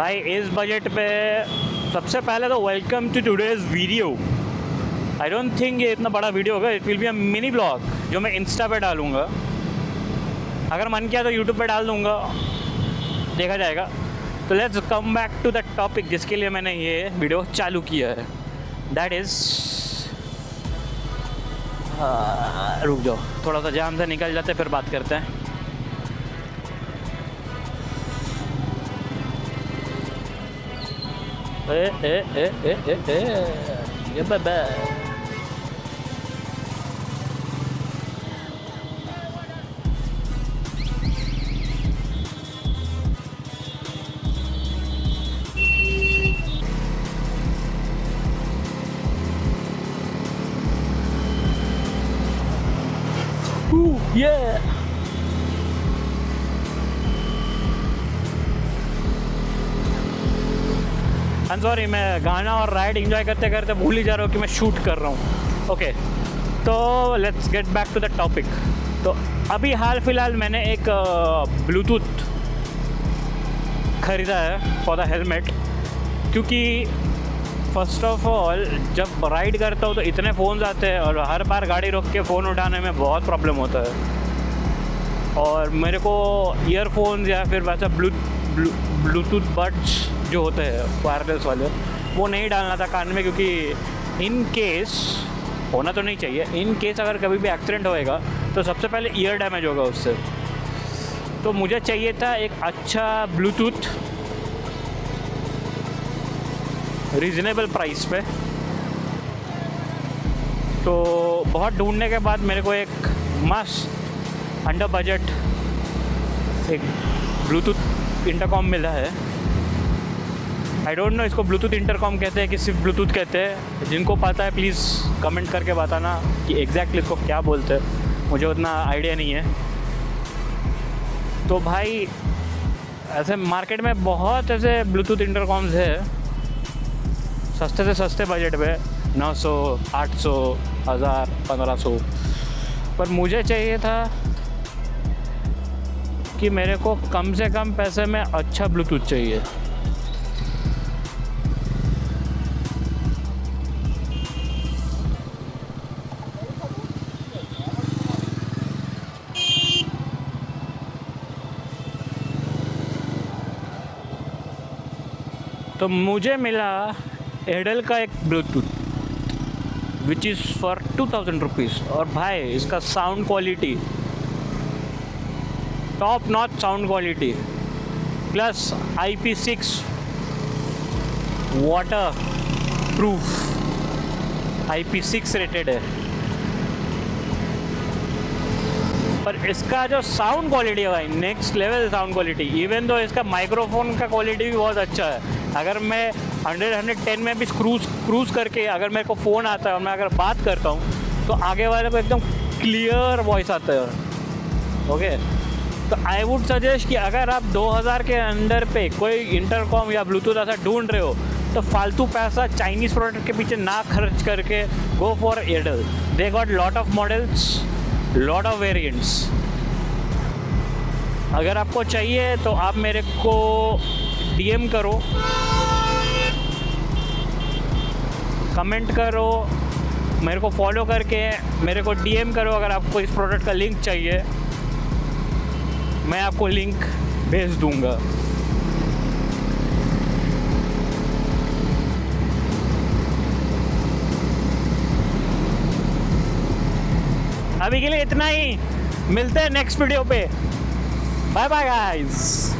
भाई इस बजट पे सबसे पहले तो welcome to today's video. I don't think ये इतना बड़ा वीडियो होगा। It will be a mini blog जो मैं इंस्टा पे डालूँगा। अगर मन किया तो यूट्यूब पे डाल दूँगा, देखा जाएगा। तो let's come back to the topic जिसके लिए मैंने ये वीडियो चालू किया है। दैट इज़ रुक जाओ, थोड़ा सा जाम से निकल जाते फिर बात करते हैं। ये बाबा yeah. सॉरी, मैं गाना और राइड एंजॉय करते करते भूल ही जा रहा हूँ कि मैं शूट कर रहा हूँ। ओके, तो let's get back to the topic. तो अभी हाल फिलहाल मैंने एक ब्लूटूथ ख़रीदा है फॉर द हेलमेट, क्योंकि फर्स्ट ऑफ ऑल जब राइड करता हूँ तो इतने फ़ोन्स आते हैं और हर बार गाड़ी रोक के फ़ोन उठाने में बहुत प्रॉब्लम होता है। और मेरे को ईयरफोन्स या फिर वैसा ब्लूटूथ बड्स जो होते हैं वायरलेस वाले, वो नहीं डालना था कान में, क्योंकि इन केस होना तो नहीं चाहिए, इन केस अगर कभी भी एक्सीडेंट होएगा तो सबसे पहले ईयर डैमेज होगा उससे। तो मुझे चाहिए था एक अच्छा ब्लूटूथ रीज़नेबल प्राइस पे। तो बहुत ढूंढने के बाद मेरे को एक मस्त अंडर बजट एक ब्लूटूथ इंटरकॉम मिला है। आई डोंट नो इसको ब्लूटूथ इंटरकॉम कहते हैं कि सिर्फ ब्लूटूथ कहते हैं। जिनको पता है प्लीज़ कमेंट करके बताना कि एग्जैक्टली इसको क्या बोलते हैं, मुझे उतना आइडिया नहीं है। तो भाई ऐसे मार्केट में बहुत ऐसे ब्लूटूथ इंटरकॉम्स है सस्ते से सस्ते बजट पे, 900, 800, 1000, 1500। पर मुझे चाहिए था कि मेरे को कम से कम पैसे में अच्छा ब्लूटूथ चाहिए। तो मुझे मिला एयरटेल का एक Bluetooth which is for 2000 rupees. और भाई इसका sound quality top notch sound quality, plus IP6 water proof, IP6 rated है। पर इसका जो साउंड क्वालिटी है भाई, next level sound quality. Even तो इसका माइक्रोफोन का क्वालिटी भी बहुत अच्छा है। अगर मैं 100-110 में भी क्रूज़ करके अगर मेरे को फ़ोन आता है और मैं अगर बात करता हूँ तो आगे वाले को एकदम क्लियर वॉइस आता है। ओके, तो आई वुड सजेस्ट कि अगर आप 2000 के अंदर पे कोई इंटरकॉम या ब्लूटूथ ऐसा ढूंढ रहे हो तो फालतू पैसा चाइनीज़ प्रोडक्ट के पीछे ना खर्च करके go for Airtel. They got lot of models, lot of variants. अगर आपको चाहिए तो आप मेरे को DM करो, कमेंट करो, मेरे को फॉलो करके मेरे को DM करो। अगर आपको इस प्रोडक्ट का लिंक चाहिए मैं आपको लिंक भेज दूंगा। अभी के लिए इतना ही, मिलते हैं नेक्स्ट वीडियो पे। Bye bye guys.